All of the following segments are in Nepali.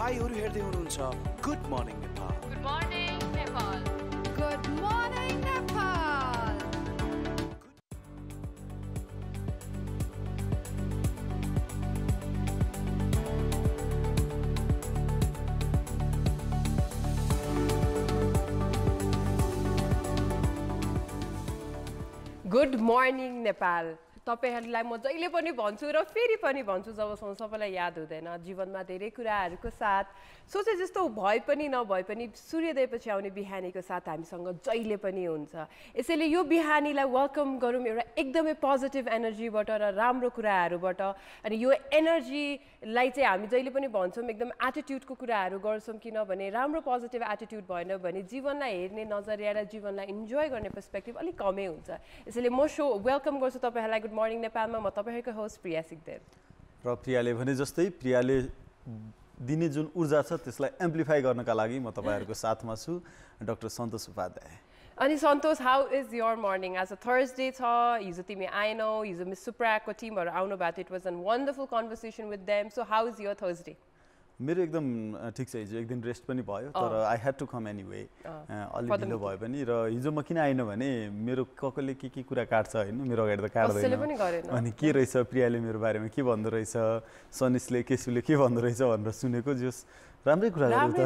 तपाईहरु हेर्दै हुनुहुन्छ good morning Nepal. Good morning Nepal. Good morning Nepal. Good morning Nepal. तपाईहरुलाई म जहिले पनि भन्छु र फेरि पनि भन्छु जबसम्म सबैलाई याद हुँदैन जीवनमा धेरै कुराहरुको साथ सोचे जस्तो भए पनि नभए पनि सूर्योदयपछि आउने बिहानीको साथ हामीसँग जहिले पनि हुन्छ। यसैले यो बिहानीलाई वेलकम गरौँ एउटा एकदमै पोजिटिभ एनर्जीबाट र राम्रो कुराहरुबाट। अनि यो एनर्जीलाई चाहिँ हामी जहिले पनि भन्छौँ एकदम एटिट्युडको कुराहरु गर्छौँ किनभने राम्रो पोजिटिभ एटिट्युड भएन भने जीवनलाई हेर्ने नजरिया र जीवनलाई इन्जोय गर्ने पर्सपेक्टिभ अलिक कमै हुन्छ। यसैले म वेलकम गर्छु तपाईहरुलाई गुड मर्निङ नेपालमा। म तपाईहरुको होस्ट प्रिया सिग्देल। र प्रियाले भने जस्तै प्रियाले दिने जुन ऊर्जा छ त्यसलाई एम्प्लिफाई गर्नका लागि म तपाईहरुको साथमा छु डाक्टर सन्तोष उपाध्याय। अनि सन्तोष, हाउ इज योर मर्निङ? आज थर्सडे छ, हिजो तिमी आएनौ, हिजो मिस सुप्राको टिमहरु आउनु भएको थियो। It was an wonderful conversation with them. So how is your Thursday? मेरो एकदम ठिक छ। हिजो एक दिन रेस्ट पनि भयो तर I had to come anyway. अलि ढिलो भयो पनि र हिजो म किन आइन भने मेरो ककले के कुरा काट्छ हैन, मेरो अगाडि त काट्दैन। अनि के रहेछ प्रियाले मेरो बारेमा के भन्दो रहेछ, सनिसले केसुले के भन्दो रहेछ भनेर सुनेको। जस राम्रै कुरा गर्नु त।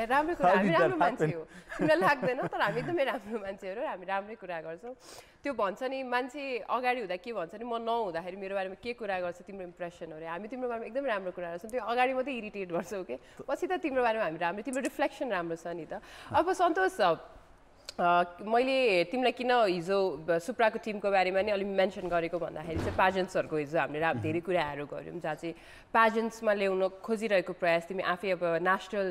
राम्रै कुरा। हामी राम्रो मान्छे हो, तिमीलाई लाग्दैन? तर हामी एकदमै राम्रो मान्छे हो र हामी राम्रै कुरा गर्छौँ। त्यो भन्छ नि मान्छे अगाडि हुँदा के भन्छ नि, म नहुँदाखेरि मेरो बारेमा के कुरा गर्छ तिम्रो इम्प्रेसन हो रे। हामी तिम्रो बारेमा एकदम राम्रो कुरा गर्छौँ, त्यो अगाडि मात्रै इरिटेट गर्छौँ के, पछि त तिम्रो बारेमा हामी राम्रो, तिम्रो रिफ्लेक्सन राम्रो छ नि त। अब सन्तोष, मैले तिमीलाई किन हिजो सुप्राको टिमको बारेमा नि अलि मेन्सन गरेको भन्दाखेरि चाहिँ प्याजेन्ट्सहरुको हिजो हामीले धेरै कुराहरू गऱ्यौँ जहाँ चाहिँ प्याजेन्ट्समा ल्याउन खोजिरहेको प्रयास। तिमी आफै अब नेसनल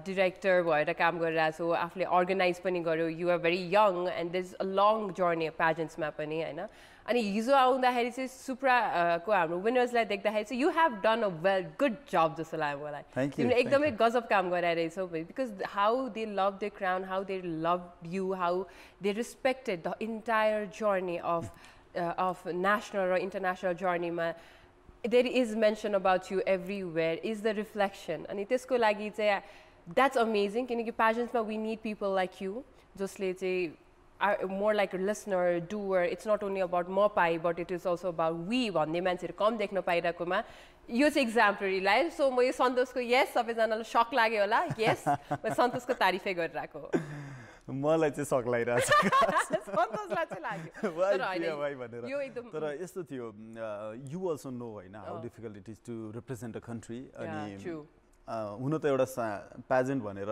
डिरेक्टर भएर काम गरिरहेको छौ, आफूले अर्गनाइज पनि गर्यौ। You are very young and there is a long journey प्याजेन्ट्समा पनि हैन। अनि हिजो आउँदाखेरि चाहिँ सुप्राको हाम्रो विनर्सलाई देख्दाखेरि चाहिँ you have done a well good job जस्तो लाग्यो मलाई। तिमीले एकदमै गजब काम गराइरहेछौ because how they love the crown, how they love you, how they respected the entire journey of national or international journey. There is mention about you everywhere, is the reflection. And त्यसको लागि चाहिँ that's amazing किनकि pageantsमा we need people like you जसले चाहिँ are more like a listener, doer. It's not only about म पाइ but it is also about we भन्ने मान्छेहरु कम देख्न पाइरहेकोमा यो चाहिँ exemplary लाइफ। सो म यो सन्तोषको यस सबैजनालाई शक लाग्यो होला, यस म सन्तोषको तारिफै गरिरहेको। मलाई चाहिँ सक लागिरहेछ सन्तोषलाई चाहिँ लाग्यो भनेर। तर यस्तो थियो, यु अल्सो नो हैन how difficult it is to represent a country. अनि हुन त एउटा प्याजेन्ट भनेर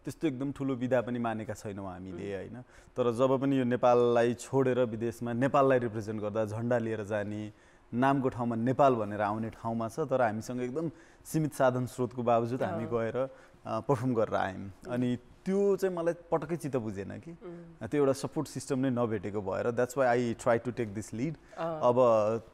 त्यस्तो एकदम ठुलो विधा पनि मानेका छैनौँ हामीले हैन। तर जब पनि यो नेपाललाई छोडेर विदेशमा नेपाललाई रिप्रेजेन्ट गर्दा झन्डा लिएर जाने, नामको ठाउँमा नेपाल भनेर आउने ठाउँमा छ। तर हामीसँग एकदम सीमित साधन स्रोतको बावजुद हामी गएर परफर्म गरेर आयौँ। अनि त्यो चाहिँ मलाई पटक्कै चित्त बुझेन कि त्यो एउटा सपोर्ट सिस्टम नै नभेटेको भएर that's why I try to take this lead. अब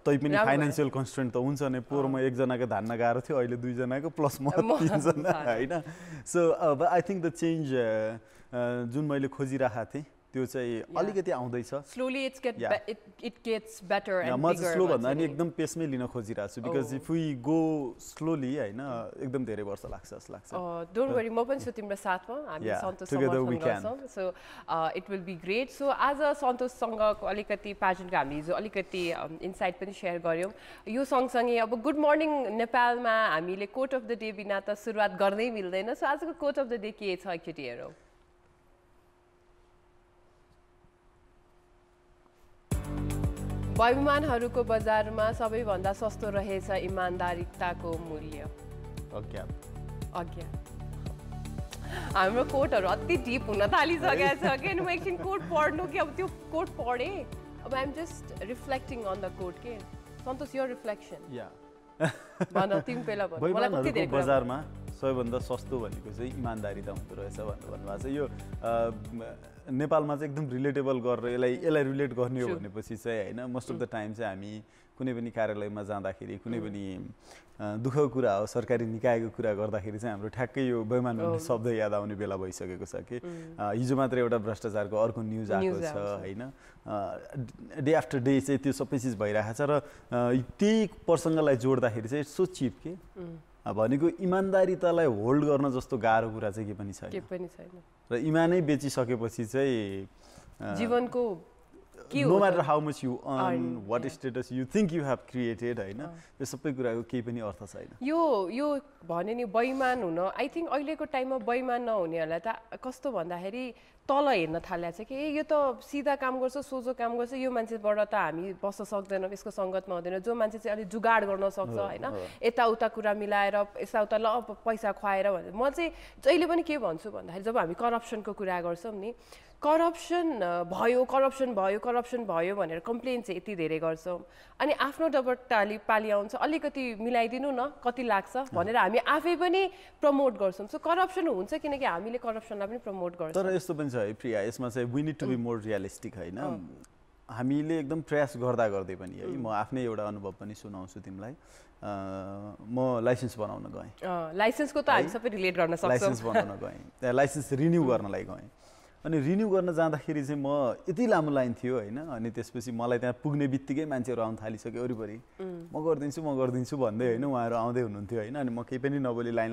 तै पनि फाइनेन्सियल कन्स्ट्रेन्ट त हुन्छ नै। पोहोरमा एकजनाको धान्न गाह्रो थियो, अहिले दुईजनाको प्लस म तीनजना हैन। सो अब आई थिङ्क द चेन्ज जुन मैले खोजिरहेको थिएँ त्यो चाहिँ अलिकति आउँदैछ। Slowly it gets better and म bigger. चाहिँ स्लो भन्दा नि एकदम पेसमै लिन खोजिरहेको छु because if we go slowly हैन एकदम धेरै वर्ष लाग्छ जस्तो लाग्छ। डोन्ट वरी, म पनि छु तिम्रो साथमा, हामी सन्तोष समर्थन गर्छौँ। So it will be great. So आज सन्तोषसँगको अलिकति प्याजेन्टको हामीले हिजो अलिकति इन्साइट पनि सेयर गऱ्यौँ। यो सँगसँगै अब गुड मर्निङ नेपालमा हामीले कोट अफ द डे बिना त सुरुवात गर्नै मिल्दैन। सो आजको कोट अफ द डे के छ एकचोटि हेरौँ। विमानहरूको बजारमा सबैभन्दा सस्तो रहेछ इमानदारिताको मूल्य। हाम्रो कोटहरू अति डिप हुन थालिसकेको छ कि म एकछिन कोट पढ्नु कि अब त्यो कोट पढेँ। अब I'm just reflecting on the quote के। सन्तोष यो रिफ्लेक्सन भन तिमी पहिला भन। मलाई कति धेरै बजारमा सबैभन्दा सस्तो भनेको चाहिँ इमानदारिता हुँदो रहेछ भनेर भन्नुभएको छ। यो नेपालमा चाहिँ एकदम रिलेटेबल गरेर यसलाई रिलेट गर्ने हो भनेपछि चाहिँ हैन मोस्ट अफ द टाइम चाहिँ हामी कुनै पनि कार्यालयमा जाँदाखेरि कुनै पनि दुःखको कुरा हो, सरकारी निकायको कुरा गर्दाखेरि चाहिँ हाम्रो ठ्याक्कै यो बेइमान भन्ने शब्द याद आउने बेला भइसकेको छ कि हिजो मात्र एउटा भ्रष्टाचारको अर्को न्युज आएको छ हैन। डे आफ्टर डे चाहिँ त्यो सबै चिज भइरहेको छ र त्यही प्रसङ्गलाई जोड्दाखेरि चाहिँ सो चिप के भनेको इमानदारितालाई होल्ड गर्न जस्तो गाह्रो कुरा चाहिँ के पनि छैन र इमानै बेचिसकेपछि चाहिँ जीवनको no matter how much you earn, what status you think you have created, हैन यो सबै कुराको केही पनि अर्थ छैन। यो भने नि बेइमान हुन आई थिंक अहिलेको टाइममा बेइमान नहुनेहरुलाई त कस्तो भन्दाखेरि तल हेर्न थालेछ कि यो त सिधा काम गर्छ सोझो काम गर्छ यो मान्छेबाट त हामी बस्न सक्दैनौं यसको संगतमा हुँदैन जो मान्छे चाहिँ अलि जुगाड गर्न सक्छ हैन यता उता कुरा मिलाएर यता उता ल पैसा खुवाएर भने म चाहिँ जहिले पनि के भन्छु भन्दाखेरि जब हामी करप्सनको कुरा गर्छौं नि करप्सन भयो भनेर कम्प्लेन चाहिँ यति धेरै गर्छौं अनि आफ्नो डबटाली पाली आउँछ अलिकति मिलाइदिनु न कति लाग्छ भनेर हामी आफै पनि प्रमोट गर्छौं सो करप्सन हुन्छ किनकि हामीले करप्सनलाई पनि प्रमोट गर्छौं तर यस्तो पनि छ है प्रिया यसमा चाहिँ we need to be more realistic हैन हामीले एकदम प्रयास गर्दै पनि है म आफ्नै एउटा अनुभव पनि सुनाउँछु तिमीलाई म लाइसेन्स बनाउन गएँ लाइसेन्सको त हामी सबै रिलेट गर्न सक्छौं लाइसेन्स बनाउन गएँ त्यहाँ लाइसेन्स रिन्यू गर्नलाई गएँ अनि रिन्यू गर्न जाँदाखेरि चाहिँ म यति लामो लाइन थियो हैन अनि त्यसपछि मलाई त्यहाँ पुग्ने बित्तिकै मान्छेहरु आउन थालिसक्यो वरिपरि म गर्दिन्छु भन्दै हैन उहाँहरु आउँदै हुनुहुन्थ्यो हैन अनि म केही पनि नबोली लाइन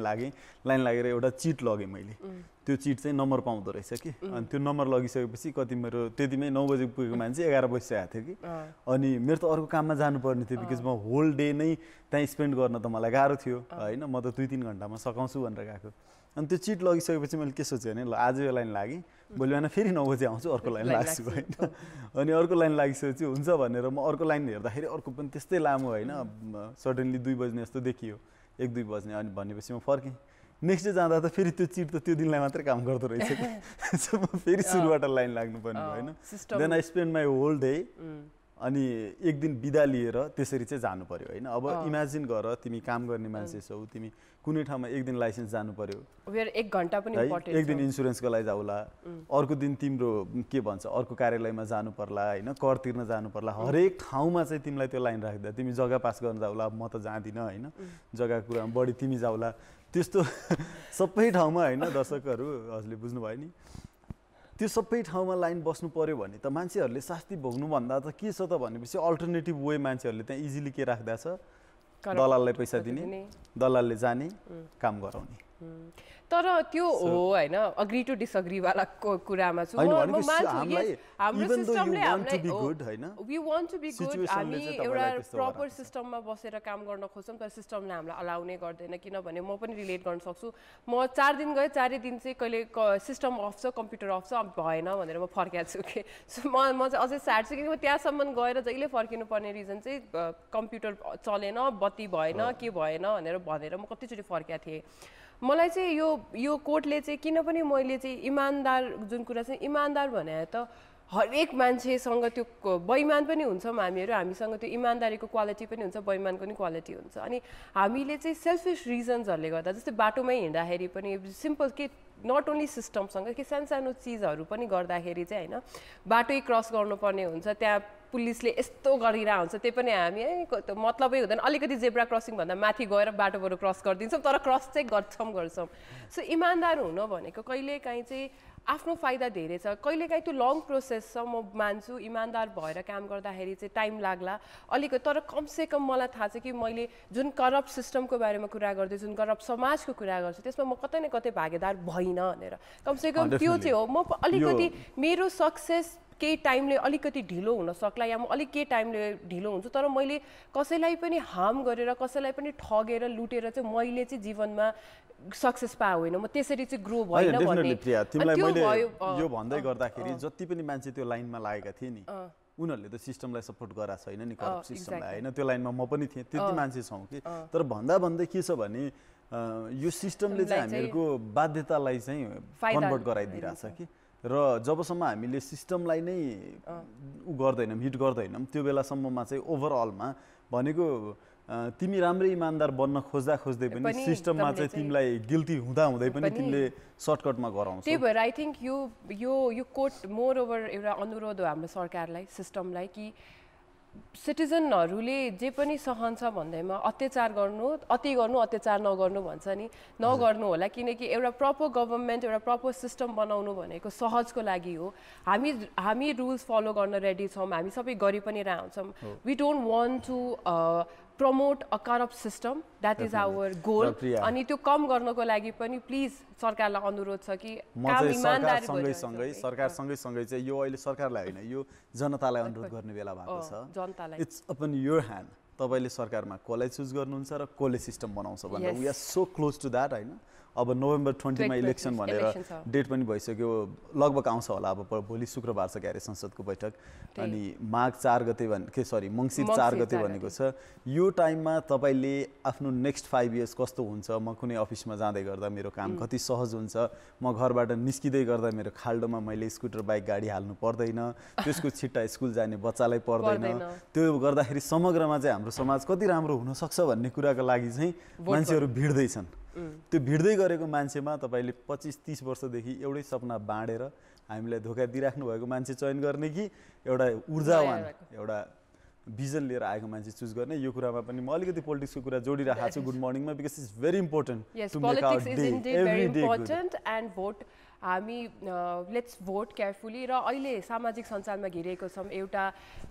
लागेर एउटा चिट लगे मैले त्यो चिट चाहिँ नम्बर पाउँदो रहेछ कि अनि त्यो नम्बर लगिसकेपछि कति मेरो त्यतिमै 9 बजे पुगेको मान्छे 11 बजिसकेको थियो कि अनि मेरो त अर्को काममा जानुपर्ने थियो बिकज म होल डे नै त्यहाँ स्पेन्ड गर्न त मलाई गाह्रो थियो हैन म त 2-3 घण्टामा सकाउँछु भनेर गएको अनि त्यो चिट लगिसकेपछि मैले के सोचेँ भने ल आज यो लाइन लागेँ भोलि बिहान फेरि 9 बजे आउँछु अर्को लाइन लाग्छु हैन अनि अर्को लाइन लागिसकेपछि हुन्छ भनेर म अर्को लाइन हेर्दाखेरि अर्को पनि त्यस्तै लामो हैन सडनली 2 बज्ने जस्तो देखियो 1-2 बज्ने अनि भनेपछि म फर्केँ नेक्स्ट डे जाँदा त फेरि त्यो चिट त त्यो दिनलाई मात्रै काम गर्दो रहेछ कि सो म फेरि सुरुबाट लाइन लाग्नु पर्ने भयो हैन then I spend my whole day अनि एक दिन बिदा लिएर त्यसरी चाहिँ जानु पर्यो हैन अब इमेजिन गर तिमी काम गर्ने मान्छे छौ तिमी कुनै ठाउँमा एक दिन लाइसेन्स जानु पर्यो वेयर 1 घण्टा पनि इम्पोर्टेन्ट एक दिन इन्स्योरेन्सको लागि जाउला अर्को दिन तिम्रो के भन्छ अर्को कार्यालयमा जानु पर्ला हैन कर तिर्न जानु पर्ला हरेक ठाउँमा चाहिँ तिमीलाई त्यो लाइन राख्दा तिमी जग्गा पास गर्न जाउला म त जाँदिन हैन जग्गाको कुरामा बढी तिमी जाउला त्यस्तो सबै ठाउँमा हैन दर्शकहरु हजुरले बुझ्नु भयो नि त्यो सबै ठाउँमा लाइन बस्नु पर्यो भने त मान्छेहरुले शास्ति भोग्नु भन्दा त के छ त भनेपछि अल्टरनेटिभ वे मान्छेहरुले त्यहाँ इजिली के राख्दा छ दलाललाई पैसा दिने दलालले जाने काम गराउने तर त्यो हो हैन अग्री टु डिसअग्री वाला कुरामा छु म मान्छु हाम्रो सिस्टमले हामीलाई we want to be good हामी एउटा प्रपर सिस्टममा बसेर काम गर्न खोज्छौं तर सिस्टमले हामीलाई अलाउ नै गर्दैन किनभने म पनि रिलेट गर्न सक्छु म 4 दिन गए 4 दिन चाहिँ कहिले सिस्टम अफ छ कम्प्युटर अफ छ भएन भनेर म फर्केको छु के सो म चाहिँ अझै स्याड छु किनकि त्यहाँसम्म गएर जहिले फर्किनु पर्ने रिजन चाहिँ कम्प्युटर चलेन बत्ती भएन के भएन भनेर म कतिचोटि फर्केको थिएँ मलाई चाहिँ यो कोर्टले चाहिँ किन पनि मैले चाहिँ इमानदार जुन कुरा चाहिँ इमानदार भने त हरेक मान्छेसँग त्यो बेइमान पनि हुन्छौं हामीसँग त्यो इमानदारीको क्वालिटी पनि हुन्छ बेइमानको पनि क्वालिटी हुन्छ अनि हामीले चाहिँ सेल्फिश रिजन्सहरुले गर्दा जस्तै बाटोमै हिँड्दाखेरि पनि सिम्पल के नट ओन्ली सिस्टमसँग के सानो चीजहरु पनि गर्दाखेरि चाहिँ हैन बाटै क्रस गर्नुपर्ने हुन्छ त्यहाँ पुलिसले यस्तो गरिरा हुन्छ त्यही पनि हामी मतलबै हुँदैन अलिकति जेब्रा क्रसिङ भन्दा माथि गएर बाटोबाट क्रस गर्दिन्छौं तर क्रस चाहिँ गर्छौं सो इमानदार हुन भनेको कहिलेकाहीँ चाहिँ आफ्नो फाइदा धेरै छ कहिलेकाहीँ त्यो लङ प्रोसेस छ म मान्छु इमानदार भएर काम गर्दाखेरि चाहिँ टाइम लाग्ला अलिकति तर कमसे कम मलाई थाहा छ कि मैले जुन करप्ट सिस्टमको बारेमा कुरा गर्दै जुन करप्ट समाजको कुरा गर्छु त्यसमा म कतै न कतै भागीदार भइन भनेर कमसे कम त्यो चाहिँ हो म अलिकति मेरो सक्सेस केही टाइमले अलिकति ढिलो हुन सक्ला या म अलिक केही टाइमले ढिलो हुन्छु तर मैले कसैलाई पनि हार्म गरेर कसैलाई पनि ठगेर लुटेर चाहिँ मैले चाहिँ जीवनमा सक्सेस पाए होइन म त्यसरी चाहिँ ग्रो भएन भन्ने तिमीलाई मैले यो भन्दै गर्दाखेरि जति पनि मान्छे त्यो लाइनमा लागेका थिए नि उनीहरुले त सिस्टमलाई सपोर्ट गरा छैन नि करप्ट सिस्टमलाई हैन त्यो लाइनमा म पनि थिएँ त्यति मान्छे छौं कि तर भन्दै के छ भने यो सिस्टमले चाहिँ हामीहरुको बाध्यतालाई चाहिँ कन्भर्ट गराइदिराछ कि र जबसम्म हामीले सिस्टमलाई नै गर्दैनौं हिट गर्दैनौं त्यो बेलासम्ममा चाहिँ ओभरअलमा भनेको तिमी राम्रै इमानदार बन्न खोज्दै पनि सिस्टममा चाहिँ तिमीलाई गिल्टी हुँदै पनि तिमीले सर्टकटमा गराउँछौ त्यही भएर आई थिंक यो कोर्ट मोर ओभर एउटा अनुरोध हो हाम्रो सरकारलाई सिस्टमलाई कि सिटिजनहरुले जे पनि सहन्छ भन्दैमा अत्याचार अत्याचार नगर्नु भन्छ नि नगर्नु होला किनकि एउटा प्रपर गभर्नमेन्ट एउटा प्रपर सिस्टम बनाउनु भनेको सहजको लागि हो हामी रुल्स फलो गर्न रेडी छौं हामी सबै गरि पनि रहन्छौं we don't want to promote a corrupt system. That is our goal. अनि त्यो कम गर्नको लागि पनि प्लिज सरकारलाई अनुरोध छ कि काम इमानदारी सँगै सरकारसँगै चाहिँ यो अहिले सरकारलाई हैन यो जनतालाई अनुरोध गर्ने बेला भएको छ जनतालाई इट्स अपन योर ह्यान्ड तपाईले सरकारमा कोलाई चुज गर्नुहुन्छ र कोले सिस्टम बनाउँछ भनेर we are so close to that हैन अब नोभेम्बर 20 मा इलेक्सन भनेर डेट पनि भइसक्यो लगभग आउँछ होला अब भोलि शुक्रबार छ क्यारे संसदको बैठक अनि माघ 4 गते मङ्सिर 4 गते भनेको छ यो टाइममा तपाईले आफ्नो नेक्स्ट 5 इयर्स कस्तो हुन्छ म कुनै अफिसमा जाँदै गर्दा मेरो काम कति सहज हुन्छ म घरबाट निस्किदै गर्दा मेरो खाल्डोमा मैले स्कुटर बाइक गाडी हाल्नु पर्दैन त्यसको छिट्टा स्कुल जाने बच्चालाई पर्दैन त्यो गर्दाखेरि समग्रमा चाहिँ हाम्रो समाज कति राम्रो हुन सक्छ भन्ने कुराको लागि चाहिँ मान्छेहरू भिड्दै छन् त्यो भिड्दै गरेको मान्छेमा तपाईले 25-30 वर्षदेखि एउटै सपना बाँडेर हामीलाई धोका दिइराख्नु भएको मान्छे चयन गर्ने कि एउटा ऊर्जावान एउटा भिजन लिएर आएको मान्छे चुज गर्ने यो कुरामा पनि म अलिकति पोलिटिक्सको कुरा जोडिरहेको छु गुड मर्निङमा because it's very important to make our day every day important and vote हामी लेट्स भोट केयरफुली र अहिले सामाजिक सञ्जालमा घिरेको छौँ एउटा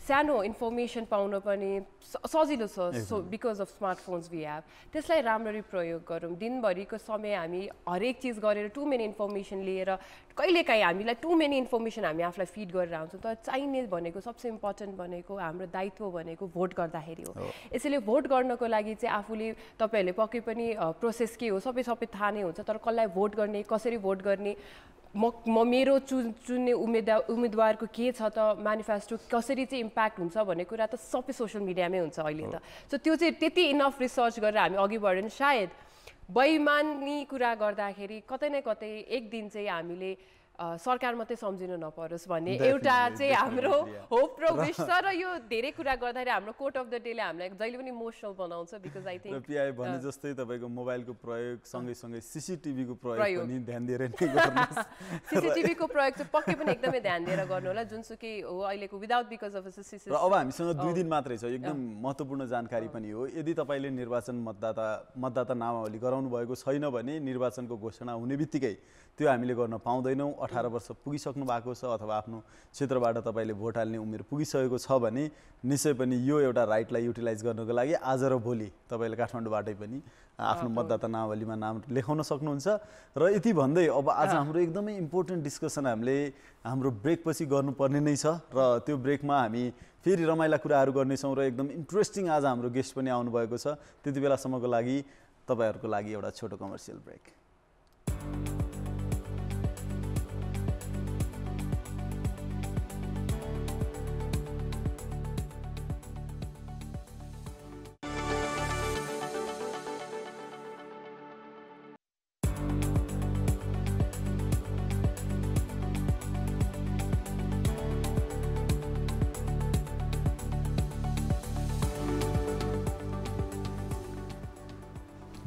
सानो इन्फर्मेसन पाउन पनि सजिलो छ so because of smartphones we have त्यसलाई राम्ररी प्रयोग गरौँ दिनभरिको समय हामी हरेक चिज गरेर टु मेनी इन्फर्मेसन लिएर कहिलेकाहीँ हामीलाई टु मेनी इन्फर्मेसन हामी आफूलाई फिड गरेर आउँछौँ तर चाहिने भनेको सबसे इम्पोर्टेन्ट भनेको हाम्रो दायित्व भनेको भोट गर्दाखेरि हो यसैले भोट गर्नको लागि चाहिँ आफूले तपाईँहरूले पक्कै पनि प्रोसेस के हो सबै थाहा नै हुन्छ तर कसलाई भोट गर्ने कसरी भोट गर्ने म मेरो चुन्ने उम्मेदवारको के छ त म्यानिफेस्टो कसरी चाहिँ इम्प्याक्ट हुन्छ भन्ने कुरा त सबै सोसियल मिडियामै हुन्छ अहिले त सो त्यो चाहिँ त्यति इनफ रिसर्च गरेर हामी अघि बढ्यो भने सायद बैमानी कुरा गर्दाखेरि कतै न कतै एक दिन चाहिँ हामीले सरकार मात्रै सम्झिनु नपरोस् भन्ने एउटा चाहिँ हाम्रो होप र विश छ र यो धेरै कुरा गर्दाखेरि हाम्रो कोर्ट अफ द डेले हामीलाई जहिले पनि इमोसनल बनाउँछ बिकज आई थिंक पिआई भने जस्तै तपाईको मोबाइलको प्रयोग सँगै सीसीटीभी को प्रयोग पनि ध्यान दिएर नै गर्नुस् सीसीटीभी को प्रयोग चाहिँ पक्कै पनि एकदमै ध्यान दिएर गर्नु होला जुनसुकै हो अहिलेको विदाउट बिकज अफ सीसीटीभी र अब हामीसँग 2 दिन मात्रै छ एकदम महत्त्वपूर्ण जानकारी पनि हो यदि तपाईले निर्वाचन मतदाता नामावली गराउनु भएको छैन भने निर्वाचनको घोषणा हुने बित्तिकै त्यो हामीले गर्न पाउँदैनौं 18 वर्ष पुगिसक्नु भएको छ अथवा आफ्नो क्षेत्रबाट तपाईले भोट हाल्ने उमेर पुगिसकेको छ भने निश्चय पनि यो एउटा राइटलाई युटिलाइज गर्नको लागि आज र भोलि तपाईले काठमाडौँबाटै पनि आफ्नो मतदाता नामावलीमा नाम लेखाउन सक्नुहुन्छ र यति भन्दै अब आज हाम्रो एकदमै इम्पोर्टेन्ट डिस्कसन हामीले हाम्रो ब्रेक पछि गर्नुपर्ने नै छ र त्यो ब्रेकमा हामी फेरि रमाइला कुराहरू गर्नेछौँ र एकदम इन्ट्रेस्टिङ आज हाम्रो गेस्ट पनि आउनु भएको छ त्यति बेलासम्मको लागि तपाईहरुको लागि एउटा छोटो कमर्सियल ब्रेक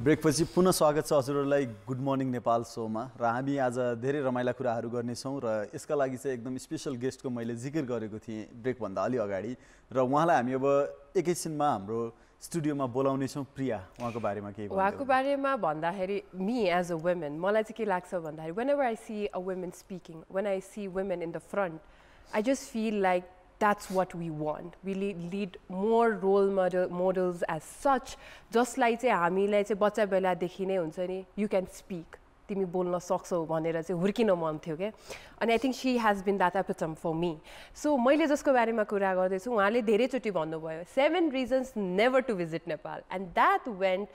ब्रेकपछि पुनः स्वागत छ हजुरहरूलाई गुड मर्निङ नेपाल शोमा र हामी आज धेरै रमाइला कुराहरू गर्नेछौँ र यसका लागि चाहिँ एकदम स्पेशल गेस्टको मैले जिकिर गरेको थिएँ ब्रेकभन्दा अलि अगाडि र उहाँलाई हामी अब एकैछिनमा हाम्रो स्टुडियोमा बोलाउने छौँ प्रिया उहाँको बारेमा के भन्नु उहाँको बारेमा भन्दाखेरि मी एज अ वुमेन मलाई चाहिँ के लाग्छ भन्दाखेरि whenever I see a woman speaking when I see women in the front I just feel like that's what we want. We lead more role models as such. Just like हामीलाई चाहिँ बच्चा बेलादेखि नै हुन्छ नि you can speak. तिमी बोल्न सक्छौ भनेर चाहिँ हुर्किन मन थियो के अनि I think she has been that epitome for me so मैले जसको बारेमा कुरा गर्दै छु उहाँले धेरैचोटि भन्नुभयो 7 reasons never to visit Nepal and that went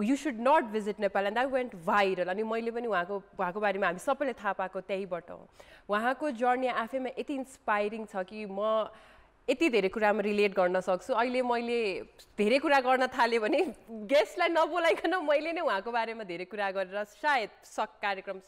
you should not visit Nepal and that went viral अनि मैले पनि उहाँको बारेमा हामी सबैले थाहा पाएको त्यहीबाट हो उहाँको जर्नी आफैमा यति इन्स्पायरिङ छ कि म यति धेरै कुरामा रिलेट गर्न सक्छु अहिले मैले धेरै कुरा गर्न थाले भने गेस्टलाई नबोलाइकन मैले नै उहाँको बारेमा धेरै कुरा गरेर सायद कार्यक्रम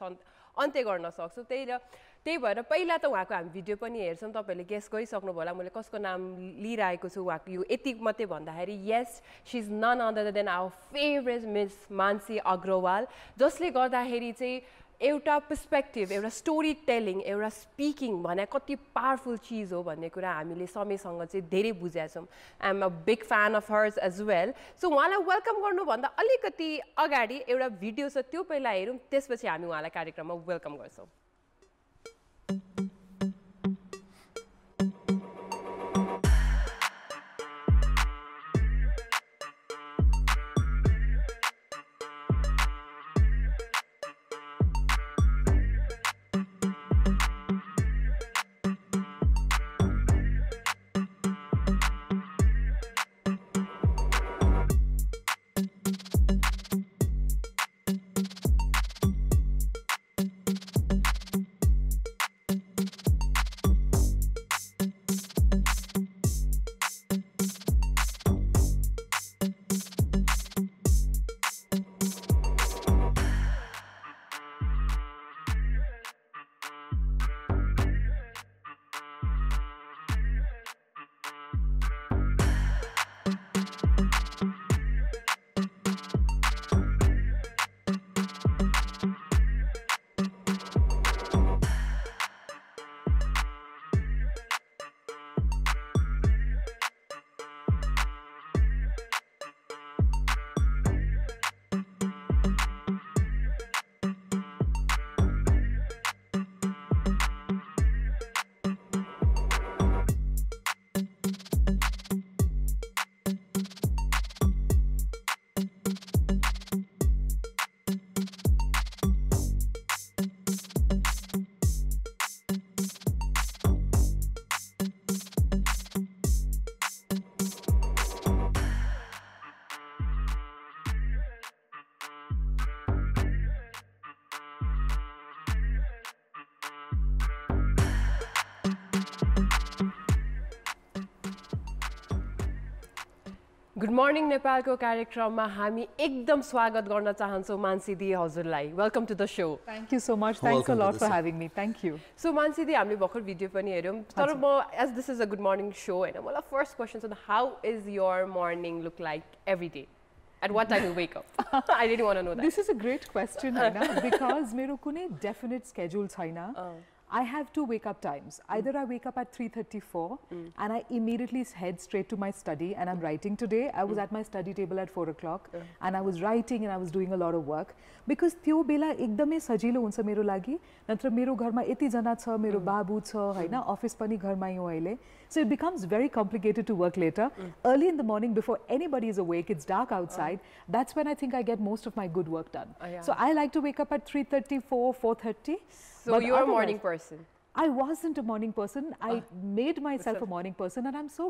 अन्त्य गर्न सक्छु त्यही भएर पहिला त उहाँको हामी भिडियो पनि हेर्छौँ तपाईहरुले गेस गरिसक्नु होला मैले कसको नाम लिइरहेको छु उहाँको यो यति मात्रै भन्दाखेरि yes she is none other than our favourite Miss Mansi Agrawal जसले गर्दाखेरि चाहिँ एउटा पर्सपेक्टिभ एउटा स्टोरी टेलिङ एउटा स्पिकिङ भने कति पावरफुल चिज हो भन्ने कुरा हामीले समयसँग चाहिँ धेरै बुझेका छौँ I am a big fan of hers as well so उहाँलाई वेलकम गर्नुभन्दा अलिकति अगाडि एउटा भिडियो छ त्यो पहिला हेरौँ त्यसपछि हामी उहाँलाई कार्यक्रममा वेलकम गर्छौँ गुड मर्निङ नेपालको कार्यक्रममा हामी एकदम स्वागत गर्न चाहन्छौँ मानसी दी हजुरलाई welcome to the show thank you so much thanks a lot for having me thank you so Mansi di हामीले भर्खर भिडियो पनि हेऱ्यौँ तर म as this is a good morning show हैन मलाई फर्स्ट क्वेसन छ how is your morning look like every day at what time you wake up I really want to know that this is a great question हैन because मेरो कुनै definite schedule छैन I have two wake-up times. Either I wake up at 3:34 and I immediately head straight to my study and I'm writing today. I was at my study table at 4 o'clock and I was writing and I was doing a lot of work because त्यो बेला एकदमै सजिलो हुन्छ मेरो लागि नत्र मेरो घरमा यति जना छ मेरो बाबु छ हैन अफिस पनि घरमै हो अहिले so it becomes very complicated to work later early in the morning before anybody is awake it's dark outside that's when I think I get most of my good work done so I like to wake up at 3:34 4:30 so you're a morning person I wasn't a morning person I made myself a morning person and I'm so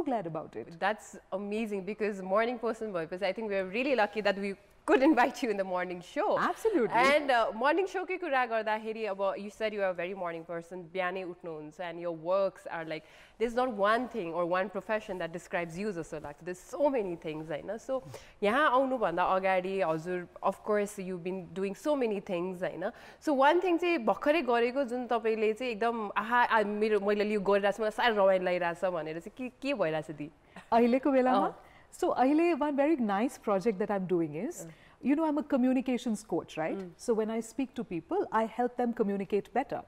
glad about it that's amazing because morning person because I think we're really lucky that we could invite you in the morning show absolutely and morning show के कुरा गर्दाखेरि अब you said you are a very morning person बिहानै उठ्नुहुन्छ and your works are like there's not one thing or one profession that describes you जस्तो लाग्छ there's so many things हैन so यहाँ आउनु भन्दा अगाडि हजुर of course you've been doing so many things हैन so one thing चाहिँ भर्खरै गरेको जुन तपाईले चाहिँ एकदम आहा मैले यो गरिरहेछु मलाई साह्रै रमाइलो लागिरहेछ भनेर चाहिँ के भइरहेछ दी अहिलेको बेलामा So, one very nice project that I'm doing is, you know, I'm a communications coach, right? So, when I speak to people, I help them communicate better.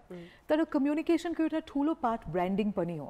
But communication ko euta thulo part branding pani ho.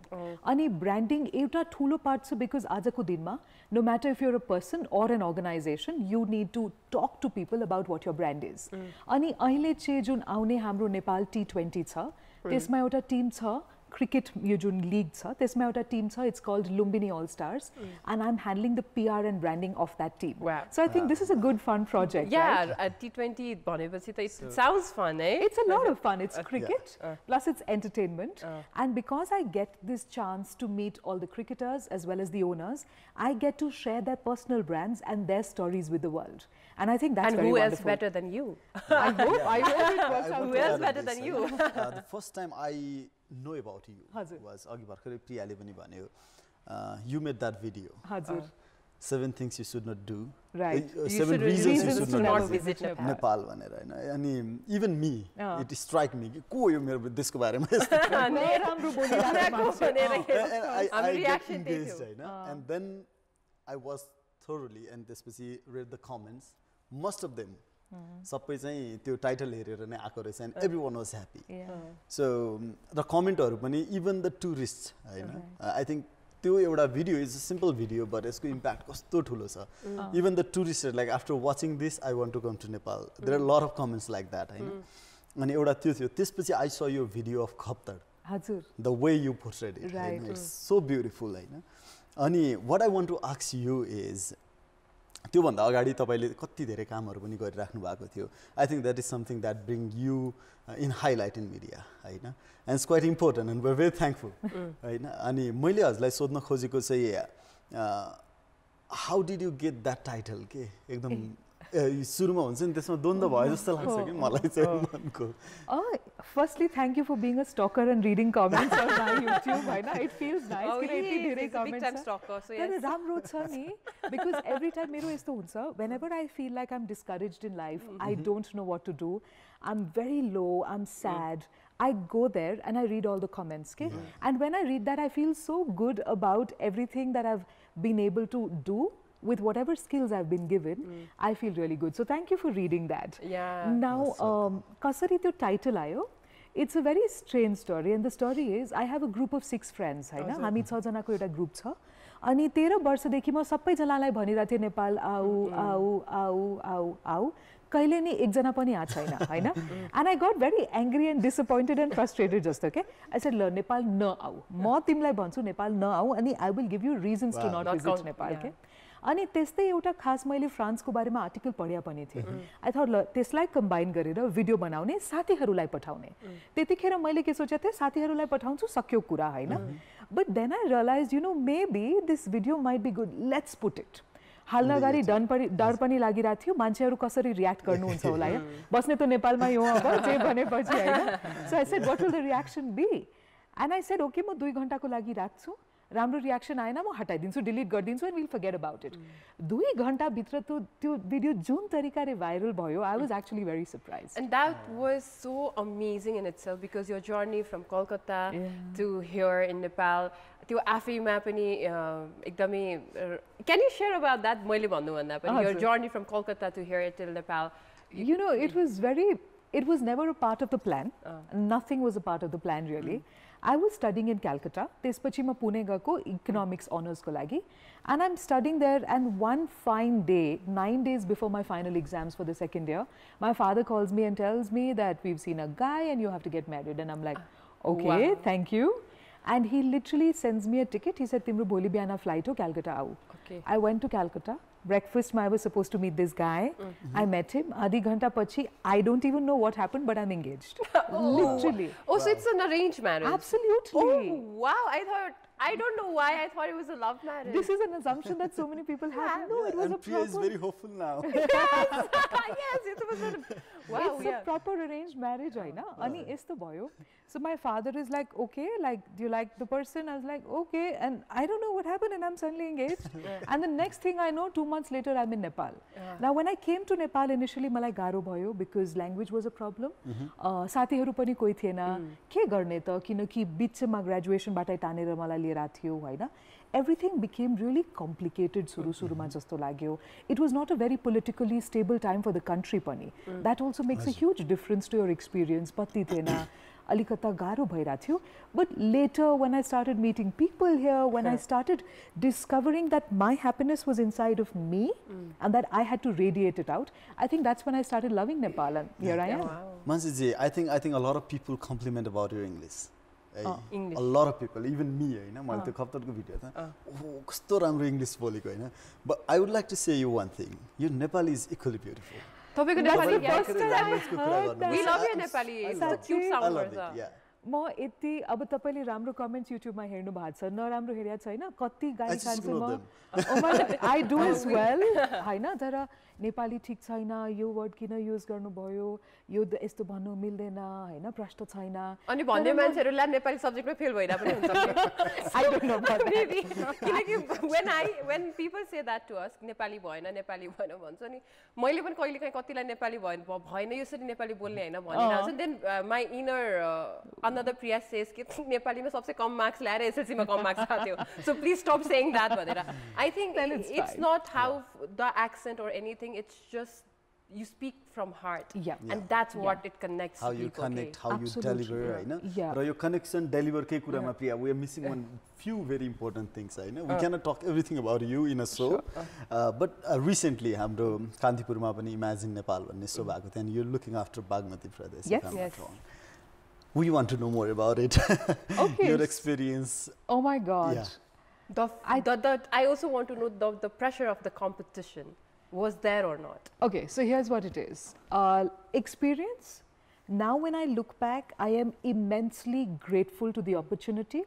Ani branding euta thulo part so because ajako dinma, no matter if you're a person or an organization, you need to talk to people about what your brand is. Ani aile che jun aune hamro Nepal T20 cha, tesma euta team cha. Cricket यो जुन लीग छ त्यसमा एउटा टीम छ it's called Lumbini All Stars and I'm handling the PR and branding of that team so I think this is a good fun project right? T20 भनेपछि त it sounds fun it's a lot of fun it's cricket plus it's entertainment and because I get this chance to meet all the cricketers as well as the owners I get to share their personal brands and their stories with the world and I think that's and very who wonderful. else better than you I hope it works out who else better than you the first time I know about you was अघि भर्खरै प्रियाले पनि भन्यो you made that video हजुर 7 things you should not do right 7 reasons you should not visit Nepal भनेर हैन अनि even me it strike me को यो मेरो देशको बारेमा यस्तो राम्रो बोलिरहेको I get engaged हैन and then I was thoroughly and त्यसपछि read the comments most of them सबै चाहिँ त्यो टाइटल हेरेर नै आएको रहेछ and everyone was happy so the कमेन्टहरु पनि even the tourists हैन I think त्यो एउटा video is a simple video but यसको इम्प्याक्ट कस्तो ठुलो छ even the tourists like after watching this I want to come to Nepal there are a lot of comments like that हैन अनि एउटा त्यो थियो त्यसपछि I saw your video of Khaptad हजुर the way you portrayed it right. It's so beautiful हैन अनि what I want to ask you is त्यो भन्दा अगाडि तपाईले कति धेरै कामहरु पनि गरिराख्नु भएको थियो I think that is something that bring you in highlight in media हैन and it's quite important and we're very thankful हैन अनि मैले हजुरलाई सोध्न खोजेको चाहिँ how did you get that title के एकदम सुरुमा हुन्छ नि त्यसमा द्वन्द भयो जस्तो लाग्छ कि मलाई चाहिँ मनको firstly thank you for being a stalker and reading comments on my YouTube हैन it feels nice कि यति धेरै comments big time stalker so yes राम्रो छ नि because every time मेरो यस्तो हुन्छ whenever I feel like I'm discouraged in life I don't know what to do I'm very low I'm sad I go there and I read all the comments okay and when I read that I feel so good about everything that I've been able to do with whatever skills I've been given I feel really good so thank you for reading that now kasari त्यो title आयो it's a very strange story and the story is I have a group of 6 friends हैन हामी 6 जनाको एउटा ग्रुप छ अनि 13 वर्षदेखि म सबै जनालाई भनिरा थिए नेपाल आऊ आऊ आऊ आऊ आऊ कहिले नि एकजना पनि आछ छैन हैन and I got very angry and disappointed and frustrated जस्तो के I said ल नेपाल न आऊ म तिमीलाई भन्छु नेपाल न आऊ अनि I will give you reasons to not visit Nepal के अनि त्यस्तै एउटा खास मैले फ्रान्सको बारेमा आर्टिकल पढ्या पनि थिए आई थॉट ल त्यसलाई कम्बाइन गरेर भिडियो बनाउने साथीहरुलाई पठाउने त्यतिखेर मैले के सोचे थिए साथीहरुलाई पठाउँछु सक्यो कुरा हैन but then I realize you know maybe this video might be good let's put it हाल्न गरी डर पनि लागिरा थियो मान्छेहरु कसरी रियाक्ट गर्नुहुन्छ होला या बस्ने त नेपालमा यो अब जे भनेपछि हैन so I said what will the reaction be and I said okay म 2 घण्टाको लागि राख्छु राम्रो रियाक्सन आएन म हटाइदिन्छु डिलिट गरिदिन्छु and will forget about it 2 घण्टाभित्र त्यो भिडियो जुन तरिकाले भाइरल भयो I was actually very surprise and that was so amazing in itself because your journey from Calcutta to here in Nepal त्यो आफैमा पनि एकदमै can you share about that मैले भन्नुभन्दा पनि your journey from Calcutta to here till Nepal You know, it was never a part of the plan. Nothing was a part of the plan really. I was studying in Calcutta. त्यसपछि म पुणे गएको economics honors को लागि. And I'm studying there and one fine day, 9 days before my final exams for the second year, my father calls me and tells me that we've seen a guy and you have to get married. And I'm like, okay, wow. Thank you. And he literally sends me a ticket. He said, Timru bholi bihana flight ho Calcutta aau. Okay. I went to Calcutta. Breakfast, I was supposed to meet this guy. I met him. Adhi ghanta pachi, I don't even know what happened, but I'm engaged. Literally. Oh, so it's an arranged marriage? Absolutely. Oh, wow. I don't know why I thought it was a love marriage. This is an assumption that so many people have. No, it was a Priya proper... is very hopeful now. Yes, it was a... Wow, it's a proper arranged marriage, haina? Ani yesto bhayo. So my father is like, okay, like, do you like the person? I was like, okay. And I don't know what happened and I'm suddenly engaged. And the next thing I know, 2 months later, I'm in Nepal. Now, when I came to Nepal, initially, malai garo bhayo because language was a problem. Sathiharu pani koi थिएन के गर्ने त किनकि बिचमा ग्रेजुएसन बाटै टानेर मलाई लिएर आथ्यो हैन everything became really complicated सुरुमा जस्तो लाग्यो it was not a very politically stable time for the country pani that also makes a huge difference to your experience पत्ती थिएन अलिकता गाह्रो भइराथ्यो but later when I started meeting people here when I started discovering that my happiness was inside of me and that I had to radiate it out I think that's when I started loving Nepal and here I am. Mannsi ji I think a lot of people compliment about your English. English. A lot of people even me हैन मैले त्यो खप्तरको भिडियो त ओ कस्तो राम्रो इंग्लिश बोलेको हैन but I would like to say you one thing your Nepali is equally beautiful. तपाईको Nepali we love your Nepali it's a cute sound म यति अब तपाईले राम्रो कमेन्ट्स युट्युबमा हेर्नु भएको छ नराम्रो हेरेको छैन कति गाली खान्छु म I do as well हैन तर नेपाली ठीक छैन यो वर्ड किन युज गर्नुभयो यो यस्तो भन्नु मिल्दैन हैन प्रश्न छैन अनि भन्ने मान्छेहरुलाई नेपाली सब्जेक्टमा फेल भइरा पनि हुन्छ I don't know about that किनकि when people say that to us Nepali भएन भन्छ नि मैले पनि कहिले काहीँ कतिलाई नेपाली भएन यसरी नेपाली बोल्ने हैन भनिराछु then my inner another Priya says कि नेपालीमा सबसे कम मार्क्स ल्याएर एसएलसी मा कम marks आथ्यो so please stop saying that भनेर I think it's not how the accent or anything it's just you speak from heart and that's what it connects how you people connect how you deliver हैन र यो कनेक्सन डेलिभर के कुरामा प्रिया we are missing one few very important things हैन we cannot talk everything about you in a show but recently हाम्रो कान्तिपुरमा पनि इमेजिन नेपाल भन्ने शो भएको थियो and you're looking after Bagmati Pradesh yes we want to know more about it okay your experience oh my god I also want to know the pressure of the competition was there or not okay so here's what it is experience now when I look back I am immensely grateful to the opportunity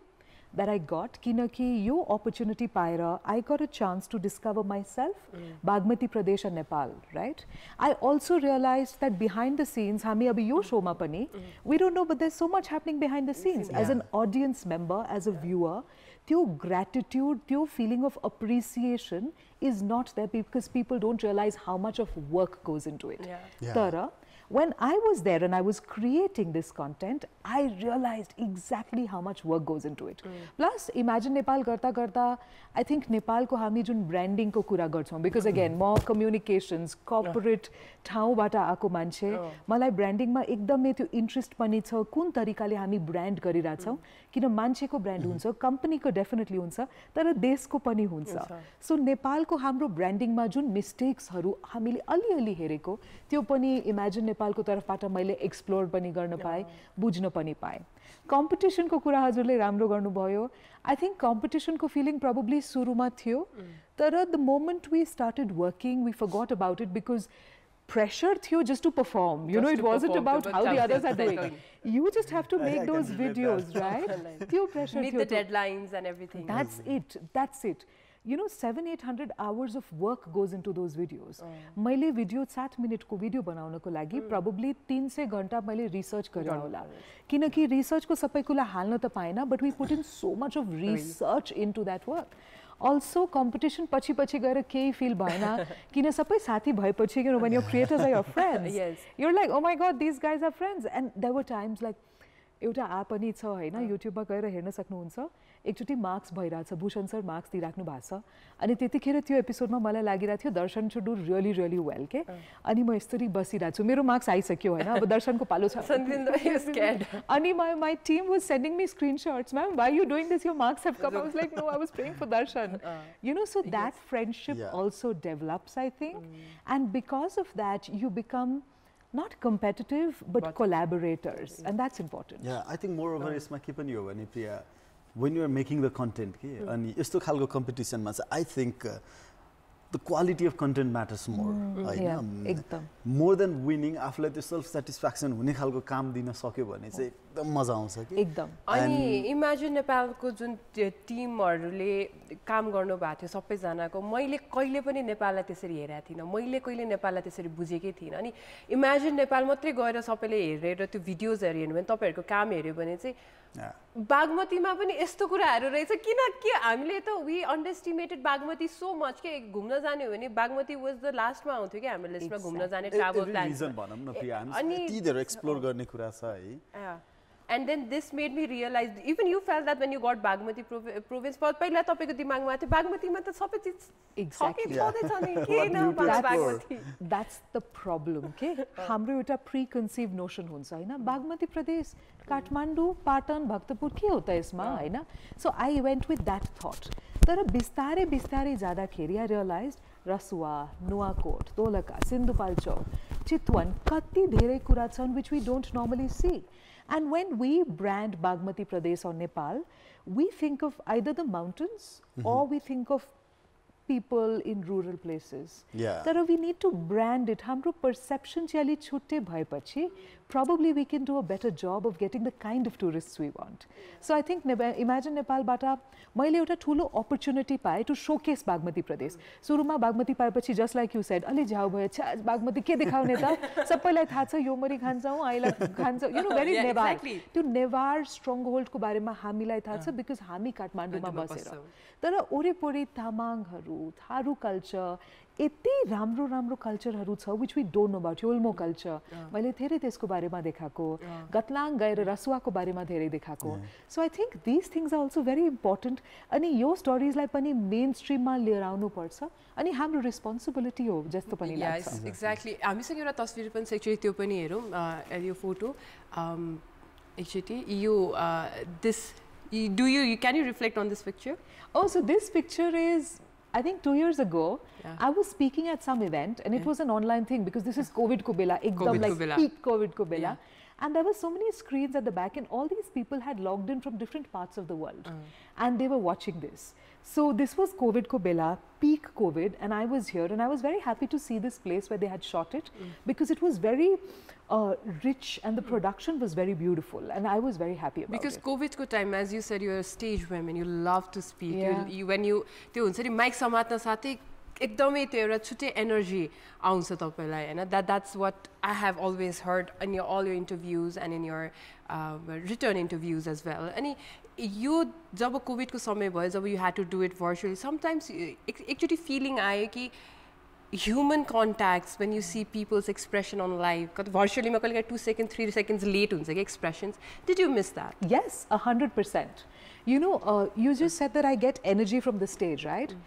that I got kinaki yo opportunity paira I got a chance to discover myself Bagmati Pradesh and Nepal right I also realized that behind the scenes hami abhi yo show ma pani we don't know but there's so much happening behind the scenes as an audience member as a viewer त्यो gratitude त्यो feeling of appreciation is not there because people don't realize how much of work goes into it tara when I was there and I was creating this content I realized exactly how much work goes into it plus imagine Nepal garta garta I think Nepal ko hami jun branding ko kura garchhau because again more communications corporate ठाउँबाट आको मान्छे मलाई ब्रान्डिङमा एकदमै त्यो इन्ट्रेस्ट पनि छ कुन तरिकाले हामी ब्रान्ड गरिराछौं किन मान्छेको ब्रान्ड हुन्छ कम्पनीको डेफिनेटली हुन्छ तर देशको पनि हुन्छ सो नेपालको हाम्रो ब्रान्डिङमा जुन मिस्टेक्सहरु हामीले अलिअलि हेरेको त्यो पनि इमेजिन नेपालको तर्फबाट मैले एक्सप्लोर पनि गर्न पाए बुझ्न पनि पाए कम्पिटिसनको कुरा हजुरले राम्रो गर्नुभयो I think competition ko feeling probably सुरुमा थियो तर the moment we started working we forgot about it because pressure थियो just to perform you know it wasn't about how the others are doing you just have to make those videos right थियो pressure meet the deadlines and everything that's it you know, 700-800 hours of work goes into those videos. मैले भिडियो 7 मिनटको भिडियो बनाउनको लागि probably 300 घण्टा मैले रिसर्च गरेँ होला किनकि रिसर्चको सबै कुरा हाल्न त पाएन but we put in so much of research into that work. Also competition पछि गएर केही feel भएन किन सबै साथी भएपछि you know when your creators are your friends you're like oh my god these guys are friends and there were times like एउटा app पनि छ हैन YouTube मा गएर हेर्न सक्नुहुन्छ एकचोटी मार्क्स भइराछ भूषण सर मार्क्स दिइराख्नु भएको छ अनि त्यतिखेर त्यो एपिसोडमा मलाई लागिरा थियो दर्शन should do really really well के अनि म यसरी बसिरा छु मेरो मार्क्स आइसक्यो हैन अब दर्शनको पालो छ अनि my team was sending me screenshots ma'am why are you doing this your marks have come I was like no I was praying for darshan you know so that friendship also develops I think and because of that you become not competitive but collaborators and that's important. Yeah, I think moreover यसमा के पनि हो भने प्रिया when you are making the content के अनि यस्तो खालको competition मा चाहिँ I think the quality of content matters more हैन एकदम more than winning आफुलाई त्यो self satisfaction हुने खालको काम दिन सक्यो भने चाहिँ एकदम मजा आउँछ के एकदम अनि इमेजिन नेपालको जुन टिमहरुले काम गर्नु भएको थियो सबैजनाको मैले कहिले पनि नेपाललाई त्यसरी हेरेको थिइनँ मैले कहिले नेपाललाई त्यसरी बुझेकै थिइनँ अनि इमेजिन नेपाल मात्रै गएर सबैले हेरेर त्यो भिडियोजहरु हेर्नु भने तपाईहरुको काम हेर्यो भने चाहिँ बागमतीमा पनि यस्तो कुराहरु रहेछ किनकि हामीले त वी अन्डरएस्टिमेटेड बागमती सो मच के घुम्न जाने हो भने बागमती वाज द लास्टमा आउँथ्यो के हाम्रो लिस्टमा घुम्न जाने ट्राभल प्लान रिजन भनौं न प्रिया हामी यति धेरै एक्सप्लोर गर्ने कुरा छ है And then this made me realize, even you felt that when you got Bagmati province, पहिला तपाईको दिमागमा थियो बागमतीमा त सबै चीज exactly that's the problem के हाम्रो एउटा preconceived notion हुन्छ हैन बागमती प्रदेश काठमाडौँ पाटन भक्तपुर के हो त यसमा हैन so I went with that thought तर बिस्तारै बिस्तारै जाँदाखेरि I realized रसुवा नुवाकोट दोलखा सिन्धुपाल्चोक चितवन कति धेरै कुरा छन् which we don't normally see. And when we brand Bagmati Pradesh or Nepal, we think of either the mountains or we think of people in rural places. But we need to brand it. Hamro perception chali chutte bhayepachi probably we can do a better job of getting the kind of tourists we want. So I think Imagine Nepal bata मैले एउटा ठुलो opportunity पाए to showcase Bagmati Pradesh. सुरुमा बागमती पाएपछि just like you said अलि झ्याउ भयो छ्या बागमती के देखाउने त सबैलाई थाहा छ यो मरी खान्छौं आइला खान्छौं you know very नेवार त्यो नेवार stronghold को बारेमा हामीलाई थाहा छ because हामी काठमाडौँमा बसेर तर ओरेपोरे तामाङहरु थारू कल्चर यति राम्रो राम्रो कल्चरहरु छ which we don't know about Yolmo culture मैले धेरै त्यसको बारेमा देखाको गतलाङ गएर रसुवाको बारेमा धेरै देखाको so I think these things are also very important अनि यो स्टोरीजलाई पनि मेन स्ट्रीममा लिएर आउनु पर्छ अनि हाम्रो रेस्पोन्सिबिलिटी हो जस्तो पनि लाग्छ yes exactly हामीसँग एउटा तस्बिर पनि छ एक्चुअली त्यो पनि हेरौं यो photo actually you this can you reflect on this picture? Oh, so this picture is I think 2 years ago I was speaking at some event and it was an online thing because this is COVID ko bela ekdam like peak COVID ko bela and there were so many screens at the back and all these people had logged in from different parts of the world and they were watching this. So this was COVID ko bela, peak COVID and I was here and I was very happy to see this place where they had shot it because it was very rich and the production was very beautiful and I was very happy about because it. Because COVID ko time as you said you're a stage woman you love to speak you when you त्यो हुन्छ नि माइक समात्न साथै एकदमै त्यो एउटा छुट्टै एनर्जी आउँछ तपाईलाई हैन that's what I have always heard in all your interviews and in your written interviews as well अनि यो जब कोभिड को समय भयो जब you had to do it virtually sometimes actually feeling आयो कि human contacts when you see people's expression on live because virtually ma kale 2 seconds 3 seconds late huncha ke expressions did you miss that? Yes 100%. You know you just said that I get energy from the stage right?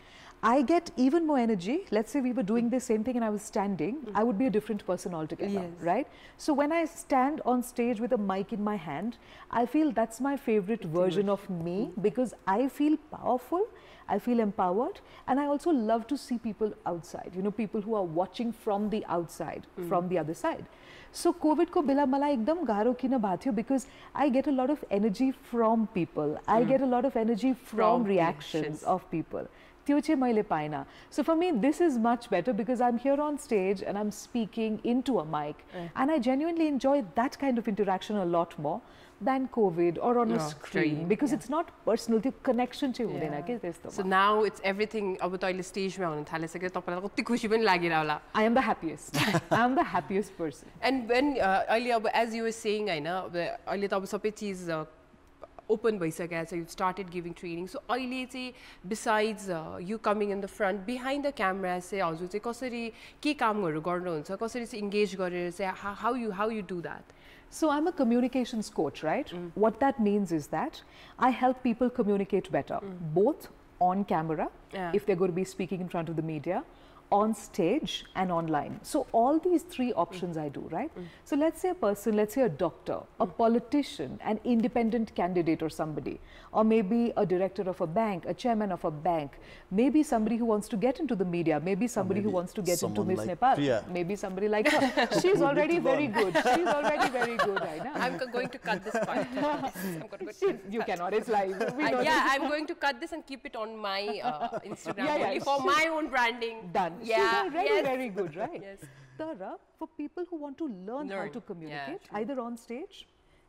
I get even more energy. Let's say we were doing the same thing and I was standing, I would be a different person altogether, right? So when I stand on stage with a mic in my hand, I feel that's my favorite version of me because I feel powerful, I feel empowered and I also love to see people outside, you know, people who are watching from the outside, from the other side. So COVID ko bela mala ekdam garo kina bhathyo because I get a lot of energy from people. I get a lot of energy from reactions of people. त्यो चाहिँ मैले पाइनँ. So for me this is much better because I'm here on stage and I'm speaking into a mic and I genuinely enjoy that kind of interaction a lot more than COVID or on a screen because it's not personal. The connection चाहिँ हुँदैन के त्यस्तो. So now it's everything. अब त अहिले स्टेजमा हुन थालिसक्यो तपाईलाई कति खुसी पनि लागेर होला. I am the happiest. I am the happiest person. And when अहिले अब as you were saying हैन अहिले त अब सबै चीज open भइसकेको छ. You started giving training. So अहिले चाहिँ besides you coming in the front, behind the camera चाहिँ हजुर चाहिँ कसरी के कामहरु गर्नुहुन्छ, कसरी चाहिँ engage गरेर चाहिँ how you do that? So I'm a communications coach, right? What that means is that I help people communicate better, both on camera, if they're going to be speaking in front of the media, on stage and online. So all these three options I do, right? So let's say a person, let's say a doctor, a politician, an independent candidate or somebody, or maybe a director of a bank, a chairman of a bank, maybe somebody who wants to get into the media, maybe somebody who wants to get into Miss Nepal, maybe somebody like her. She's already very good. She's already very good, I know. I'm going to cut this part. You cannot, it's live. I'm going to cut this and keep it on my Instagram only for my own branding. Done. Yeah, she's already very good, right? Yes. Tara, for people who want to learn how to communicate, either on stage,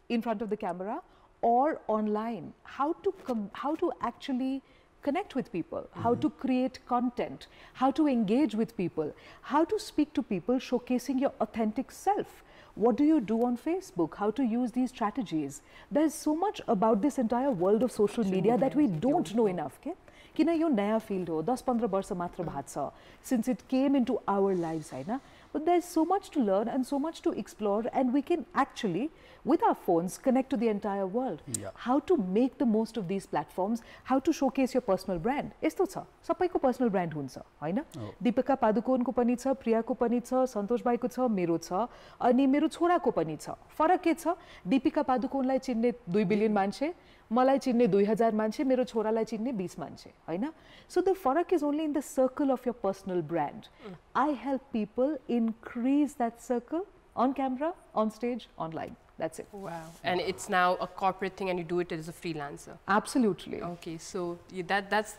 in front of the camera, or online, how to actually connect with people, how to create content, how to engage with people, how to speak to people, showcasing your authentic self. What do you do on Facebook? How to use these strategies? There's so much about this entire world of social media that we don't know enough. Okay? किन यो नयाँ field हो 10-15 वर्ष मात्र भएको छ since it came into our lives हैन but there's so much to learn and so much to explore and we can actually with our phones connect to the entire world. How to make the most of these platforms, how to showcase your personal brand. यस्तो छ सबैको personal brand हुन्छ हैन दीपिका पादुकोनको पनि छ प्रियाको पनि छ सन्तोष भाइको छ मेरो छ अनि मेरो छोराको पनि छ फरक के छ दीपिका पादुकोनलाई चिन्ने 2 बिलियन मान्छे मलाई चिन्ने 2000 मान्छे मेरो छोरालाई चिन्ने 20 मान्छे हैन so the farak is only in the circle of your personal brand. I help people increase that circle on camera, on stage, online. That's it. Wow. And it's now a corporate thing and you do it as a freelancer. Absolutely. Okay, so that's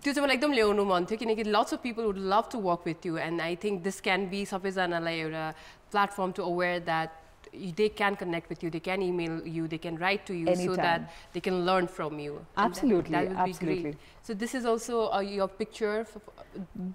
त्यो चाहिँ मलाई एकदम ल्याउनु मन थियो किनकि lots of people would love to work with you and I think this can be सबैजनालाई एउटा platform to aware that they can connect with you, they can email you, they can write to you so that they can learn from you. Absolutely, that would absolutely. Be great. So this is also your picture?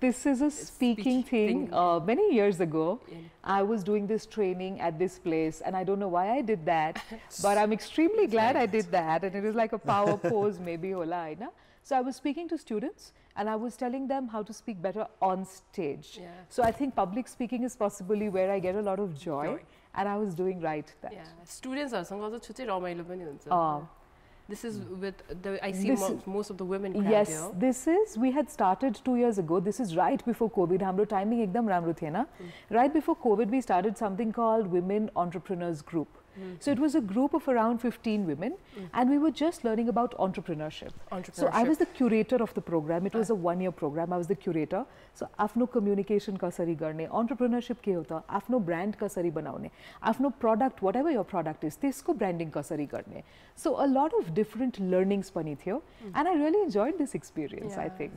This is a speaking thing. Many years ago, I was doing this training at this place and I don't know why I did that, but I'm extremely glad I did that and it was like a power pose maybe. So I was speaking to students and I was telling them how to speak better on stage. So I think public speaking is possibly where I get a lot of joy. And I was doing right that. Yeah, students are also chutte ramailo pani huncha. This is with the I see most of the women crowd. Yes, this is we had started 2 years ago. This is right before COVID. Hamro timing ekdam ramro thena. Right before COVID, we started something called Women Entrepreneurs Group. So it was a group of around 15 women and we were just learning about entrepreneurship. So I was the curator of the program. It was a 1-year program. I was the curator. So afno communication kasari garne, entrepreneurship ke hota, afno brand kasari banaune, afno product, whatever your product is, tesko branding kasari garne. So a lot of different learnings pani thiyo and I really enjoyed this experience, I think.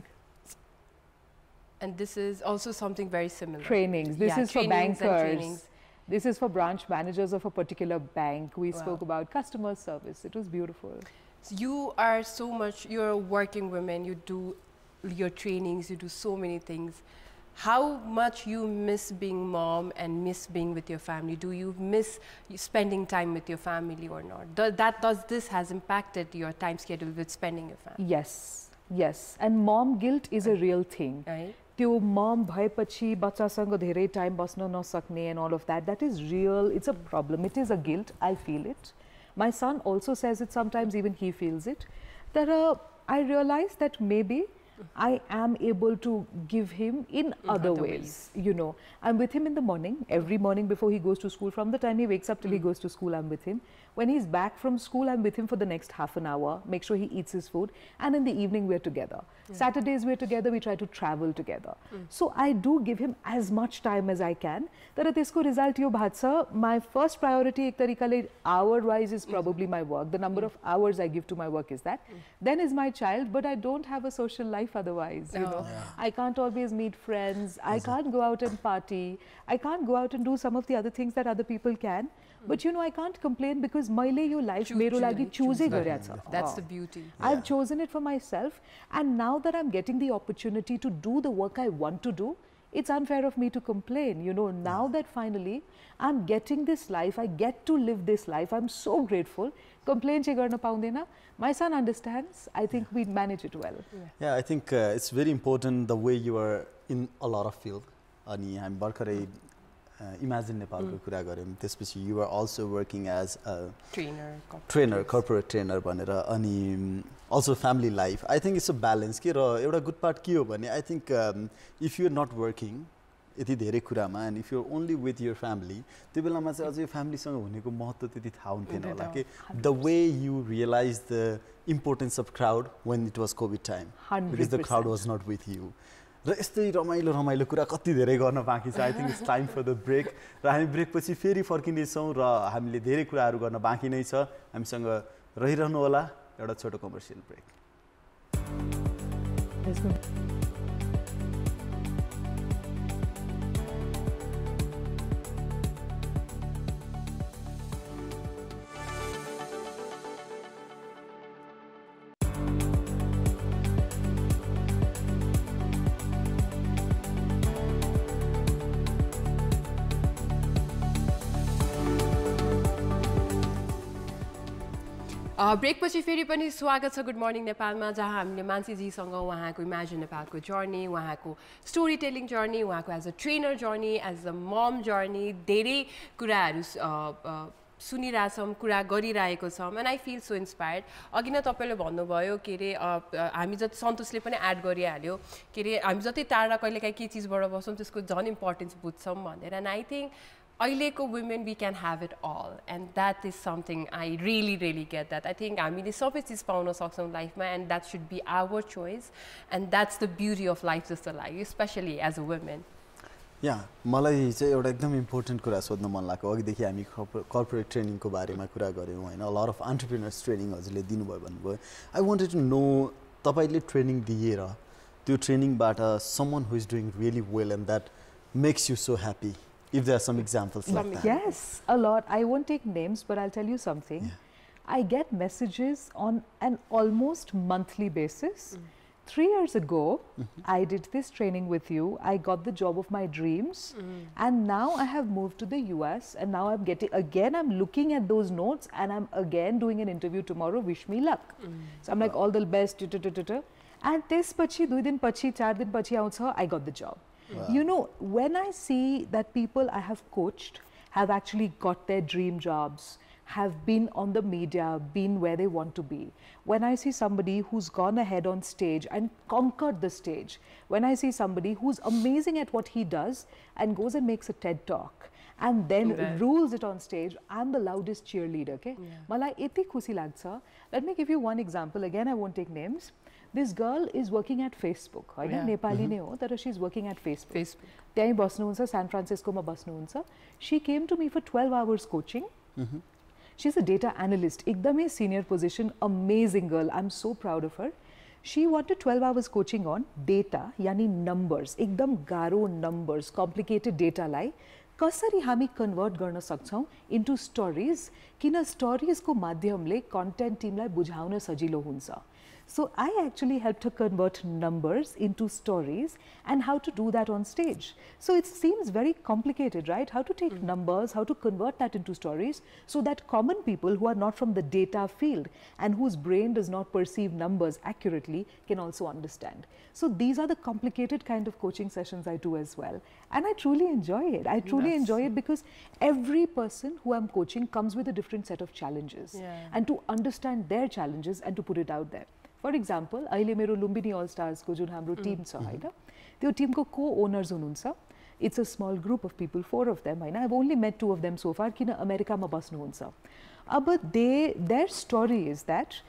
And this is also something very similar. Trainings. This is for bankers. This is for branch managers of a particular bank. We spoke about customer service. It was beautiful. So you are you're a working woman, you do your trainings, you do so many things. How much you miss being mom and miss being with your family? Do you miss spending time with your family or not? Does this has impacted your time schedule with spending your family? Yes, yes. And mom guilt is a real thing. Right. त्यो mom भएपछि बच्चासँग धेरै time बस्न नसक्ने and all of that, that is real. It's a problem. It is a guilt. I feel it. My son also says it sometimes, even he feels it. I realize that maybe I am able to give him in other ways. You know, I'm with him in the morning, every morning before he goes to school. From the time he wakes up till he goes to school, I'm with him. When he's back from school, I'm with him for the next half an hour, make sure he eats his food. And in the evening, we're together. Saturdays, we're together, we try to travel together. So I do give him as much time as I can. That tesko result yo bhatsa, my first priority ek tarikale hour-wise is probably my work. The number of hours I give to my work is that. Then is my child, but I don't have a social life life otherwise, you know. I can't always meet friends. I can't go out and party. I can't go out and do some of the other things that other people can. But you know, I can't complain because मैले यो life मेरो लागि choose गरेछ. That's the beauty. I've chosen it for myself, and now that I'm getting the opportunity to do the work I want to do, it's unfair of me to complain. You know, now that finally I'm getting this life, I get to live this life, I'm so grateful. Complain चाहिँ गर्न पाउँदैन. My son understands. I think we manage it well. Yeah, I think it's very important the way you are in a lot of field. अनि हामी भर्खरै Imagine नेपालको कुरा गर्यौं त्यसपछि you are also working as a corporate trainer भनेर अनि also family life. I think it's a balance के र एउटा good part के हो भने I think if you are not working यति धेरै कुरामा and if you are only with your family त्यो बेलामा चाहिँ अझै family सँग हुनेको महत्त्व त्यति थाहा हुन्थेन होला के the way you realize the importance of crowd when it was COVID time 100%. because the crowd was not with you. र यस्तै रमाइलो रमाइलो कुरा कति धेरै गर्न बाँकी छ. I think it's time for the break. र हामी ब्रेक पछि फेरि फर्किने छौं र हामीले धेरै कुराहरू गर्न बाँकी नै छ. हामीसँग रहिरहनु होला. एउटा छोटो commercial brake. Let's go. Brake पछि फेरि पनि स्वागत छ गुड मर्निङ नेपालमा जहाँ हामीले मान्छेजीसँग उहाँको इमेजिन नेपालको जर्नी उहाँको स्टोरी टेलिङ जर्नी उहाँको as a trainer journey as a mom journey धेरै कुराहरू सुनिरहेछौँ कुरा गरिरहेको छौँ and I feel so inspired. अघि नै तपाईँले भन्नुभयो के अरे हामी जति सन्तोषले पनि एड गरिहाल्यो के अरे हामी जति टाढा कहिलेकाहीँ के चिजबाट बस्छौँ त्यसको झन् इम्पोर्टेन्स बुझ्छौँ भनेर एन्ड आई थिङ्क अहिलेको women we can have it all and that is something I really get that. I think हामीले सबै चिज पाउन सक्छौँ लाइफमा and that should be our choice and that's the beauty of life जस्तो लाग्यो specially as a woman. Yeah मलाई चाहिँ एउटा एकदम इम्पोर्टेन्ट कुरा सोध्न मन लाग्यो. अघिदेखि हामी कर्पोरेट ट्रेनिङको बारेमा कुरा गऱ्यौँ होइन. A lot of entrepreneurs training हजुरले दिनुभयो भन्नुभयो. आई वान्टेड टु नो तपाईँले ट्रेनिङ दिएर त्यो ट्रेनिङबाट someone who is doing really well and that makes you so happy. If there are some examples like that. Yes, a lot. I won't take names, but I'll tell you something. I get messages on an almost monthly basis. 3 years ago, I did this training with you. I got the job of my dreams. And now I have moved to the US. And now I'm getting, again, I'm looking at those notes. And I'm again doing an interview tomorrow. Wish me luck. So I'm like, all the best. And this pachi, 2 din pachi, 4 din pachi auncha, I got the job. Wow. You know, when I see that people I have coached have actually got their dream jobs, have been on the media, been where they want to be, when I see somebody who's gone ahead on stage and conquered the stage, when I see somebody who's amazing at what he does and goes and makes a TED talk and then rules it on stage, I'm the loudest cheerleader, okay? Malai eti khusi lagcha. Let me give you one example. Again, I won't take names. This girl is working at Facebook. Nepali ne ho, tara she's working at Facebook. त्यही बस्नुहुन्छ San Francisco मा बस्नुहुन्छ. She came to me for 12 hours coaching. She's a data analyst. एकदमै senior position, amazing girl. I'm so proud of her. She wanted 12 hours coaching on data, यानी numbers. एकदम गाह्रो numbers, complicated data लाई कसरी हामी कन्भर्ट गर्न सक्छौं into stories किन stories को माध्यमले content टिमलाई बुझाउन सजिलो हुन्छ. So I actually helped her convert numbers into stories and how to do that on stage. So it seems very complicated, right? How to take numbers, how to convert that into stories so that common people who are not from the data field and whose brain does not perceive numbers accurately can also understand. So these are the complicated kind of coaching sessions I do as well. And I truly enjoy it. I truly enjoy it because every person who I'm coaching comes with a different set of challenges. And to understand their challenges and to put it out there. For example, अहिले मेरो लुम्बिनी All Stars को जुन हाम्रो टिम छ हैन त्यो टिमको co-owners हुनुहुन्छ. It's a small group of people, 4 of them हैन. I've only met 2 of them so far किन अमेरिकामा बस्नुहुन्छ. अब their story is that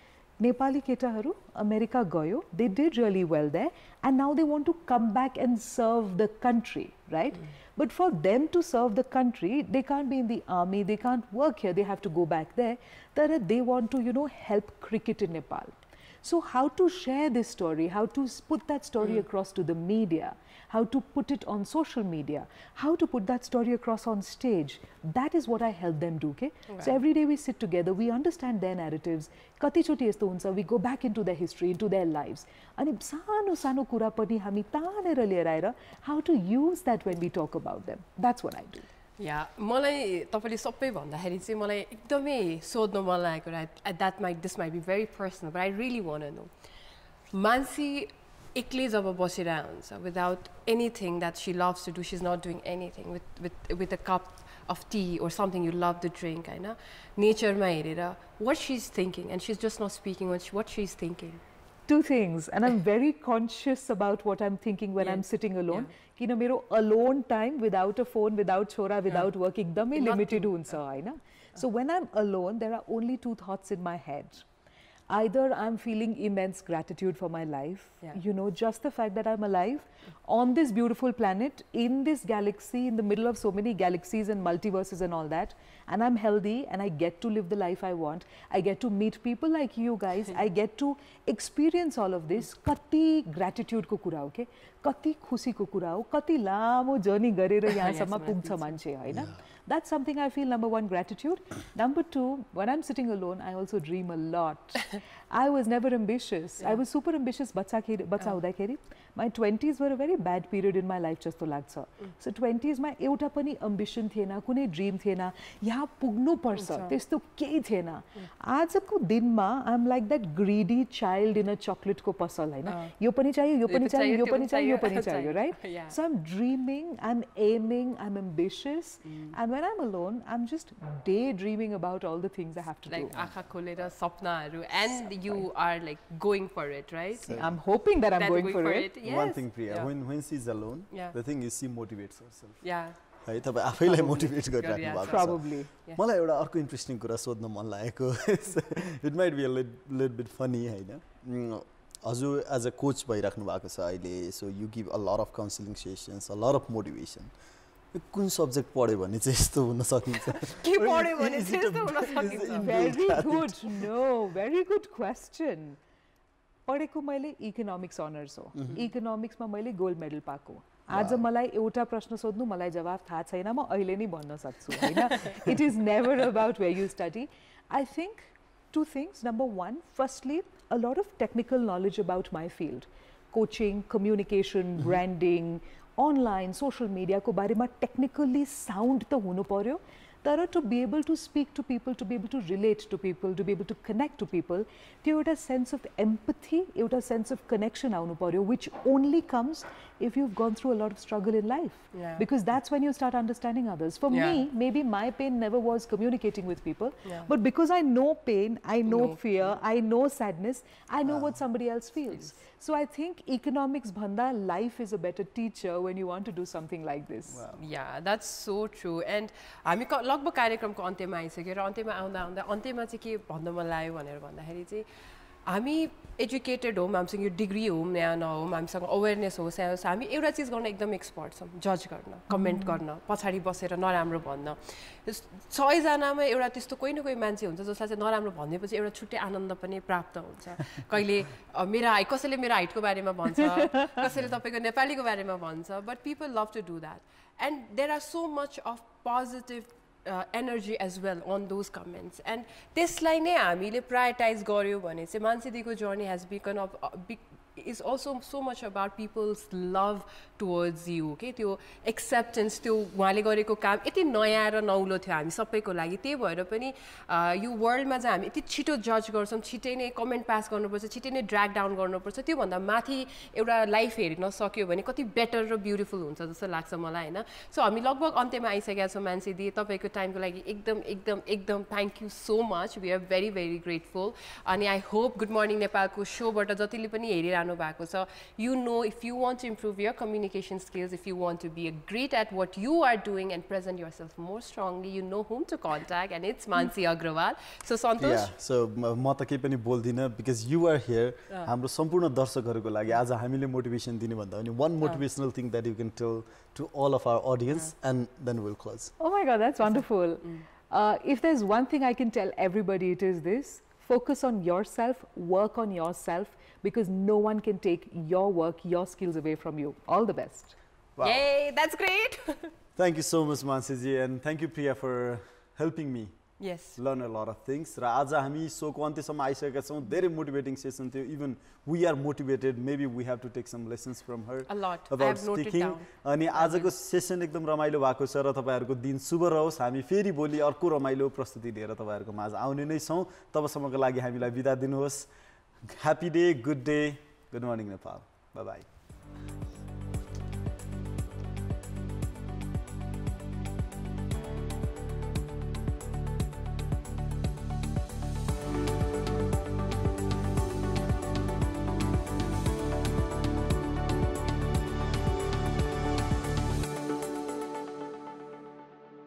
Nepali केटाहरू अमेरिका गयो, they did really well there and now they want to come back and serve the country, right? But for them to serve the country, they can't be in the army, they can't work here, they have to go back there. They want to, you know, help cricket in Nepal. So how to share this story, how to put that story across to the media, how to put it on social media, how to put that story across on stage, that is what I help them do, okay? So every day we sit together, we understand their narratives, कतिचोटि यस्तो हुन्छ, we go back into their history, into their lives. अनि सानो सानो कुरा पनि हामी तानेर लिएर आएर how to use that when we talk about them. That's what I do. या मलाई तपाईले सबै भन्दाखेरि चाहिँ मलाई एकदमै सोध्न मन लागेको कुरा this might be very personal, but I really want to know. मान्छे एक्लै जब बसिरहेको हुन्छ, without anything that she loves to do, she's not doing anything, with a cup of tea or something you love to drink, हैन, नेचरमा हेरेर what she's thinking, and she's just not speaking what she's thinking. Two things, and I'm very conscious about what I'm thinking when I'm sitting alone. You know, मेरो alone time without a phone, without chora, without work, एकदमै limited हुन्छ, हैन? So when I'm alone, there are only two thoughts in my head. Either I'm feeling immense gratitude for my life, you know, just the fact that I'm alive on this beautiful planet, in this galaxy, in the middle of so many galaxies and multiverses and all that, and I'm healthy and I get to live the life I want. I get to meet people like you guys. I get to experience all of this. कति gratitude को कुरा हो के, कति खुशी को कुरा हो, कति लामो journey गरेर यहाँसम्म पुग्छ मान्छे, हैन? That's something I feel, number one, gratitude. Number two, when I'm sitting alone, I also dream a lot. I was never ambitious. I was super ambitious बच्चा हुँदाखेरि. My 20s were a very bad period in my life जस्तो लाग्छ. So 20s मा एउटा पनि ambition थिएन, कुनै dream थिएन, यहाँ पुग्नु पर्छ, त्यस्तो केही थिएन. आजको दिनमा I'm like that greedy child in a chocolate को पसल, हैन? यो पनि चाहियो, यो पनि चाहियो, यो पनि चाहियो, यो पनि चाहियो, right? So I'm dreaming, I'm aiming, I'm ambitious, and when I'm alone, I'm just daydreaming about all the things I have to do. Like आँखा खोलेर सपनाहरू, and you are like going for it, right? So I'm hoping that I'm going for it. Yes. One thing, Priya, when she's alone, the thing is she motivates herself. Yeah. है तपाईं आफैलाई मोटिभेट गरिराख्नु भएको छ. Probably. मलाई एउटा अर्को इन्ट्रेस्टिङ कुरा सोध्न मन लागेको, it might be a little bit funny, हैन? हजुर एज अ कोच भइराख्नु भएको छ अहिले, so you give a lot of counseling sessions, a lot of motivation. कुन सब्जेक्ट पढ्यो भने चाहिँ यस्तो हुन सकिन्छ? के पढ्यो भने चाहिँ यस्तो हुन सकिन्छ? Very good. No, very good question. पढेको मैले इकोनोमिक्स अनर्स हो. इकोनोमिक्समा मैले गोल्ड मेडल पाएको. आज मलाई एउटा प्रश्न सोध्नु मलाई जवाफ थाहा छैन, म अहिले नै भन्न सक्छु, हैन? It is never about where you study. I think two things. Number one, firstly, a lot of technical knowledge about my field. Coaching, communication, branding, online, social media को बारेमा technically sound त हुनु पर्यो. तर to be able to speak to people, to be able to relate to people, to be able to connect to people, त्यो एउटा sense of empathy, एउटा sense of connection आउनु पर्यो, which only comes if you've gone through a lot of struggle in life. Because that's when you start understanding others. For me, maybe my pain never was communicating with people, but because I know pain, I know fear, I know sadness, I know what somebody else feels. So I think economics bhanda life is a better teacher when you want to do something like this. Yeah, that's so true. And हामी लगभग कार्यक्रमको अन्त्यमा आइसक्यो र अन्त्यमा आउँदा अन्त्यमा चाहिँ के भन्न मन लाग्यो भनेर भन्दाखेरि चाहिँ हामी एजुकेटेड हौँ, हामीसँग यो डिग्री होस् या नहोस्, हामीसँग अवेरनेस होस् या होस्, हामी एउटा चिज गर्न एकदम एक्सपर्ट छौँ, जज गर्न, कमेन्ट गर्न, पछाडि बसेर नराम्रो भन्न. 100 जनामा एउटा त्यस्तो कोही न कोही मान्छे हुन्छ जसलाई चाहिँ नराम्रो भनेपछि एउटा छुट्टै आनन्द पनि प्राप्त हुन्छ. कहिले कसैले मेरो हाइटको बारेमा भन्छ, कसैले तपाईको नेपालीको बारेमा भन्छ, but people love to do that. And there are so much of positive energy as well on those comments, and त्यसलाई नै हामीले prioritize गर्यो भने चाहिँ मान्छे दिको journey has become is also so much about people's love towards you, okay? त्यो acceptance, त्यो उहाँले गरेको काम यति नयाँ र नौलो थियो हामी सबैको लागि. त्यही भएर पनि यो वर्ल्डमा चाहिँ हामी यति छिटो जज गर्छौँ, छिटै नै कमेन्ट पास गर्नुपर्छ, छिटै नै ड्र्याग डाउन गर्नुपर्छ. त्यो भन्दा माथि एउटा लाइफ हेर्न सक्यो भने कति बेटर र ब्युटिफुल हुन्छ जस्तो लाग्छ मलाई, हैन? सो हामी लगभग अन्त्यमा आइसकेका छौँ. मान्छे दिदी, तपाईको टाइमको लागि एकदम thank you so much. We are very very grateful. अनि आई होप गुड मर्निङ नेपालको शोबाट जतिले पनि हेरिरहनु भएको छ, you know, if you want to improve your communication skills, if you want to be great at what you are doing and present yourself more strongly, you know whom to contact, and it's Mannsi Agrawal. So Santosh? Yeah, so म त केही पनि बोल्दिनँ, because you are here. हाम्रो सम्पूर्ण दर्शकहरूको लागि आज हामीले मोटिभेसन दिने भन्दा पनि one motivational thing that you can tell to all of our audience, and then we'll close. Oh my God, that's wonderful. If there's one thing I can tell everybody, it is this: focus on yourself, work on yourself, because no one can take your work, your skills away from you. All the best. Wow. Yay, that's great. Thank you so much, Mannsi, and thank you, Priya, for helping me. Yes. Learn a lot of things. र आज हामी सोको अन्त्यसम्म आइसकेका छौँ. धेरै मोटिभेटिङ सेसन थियो. Even we are motivated. Maybe we have to take some lessons from her. A lot. About I have noted speaking. down. अनि आजको सेसन एकदम रमाइलो भएको छ र तपाईहरुको दिन शुभ रहोस्. हामी फेरि भोलि अर्को रमाइलो प्रस्तुति लिएर तपाईहरुको माझ आउने नै छौँ. तबसम्मको लागि हामीलाई बिदा दिनुहोस्. Happy day, good day. Good morning, Nepal. Bye bye.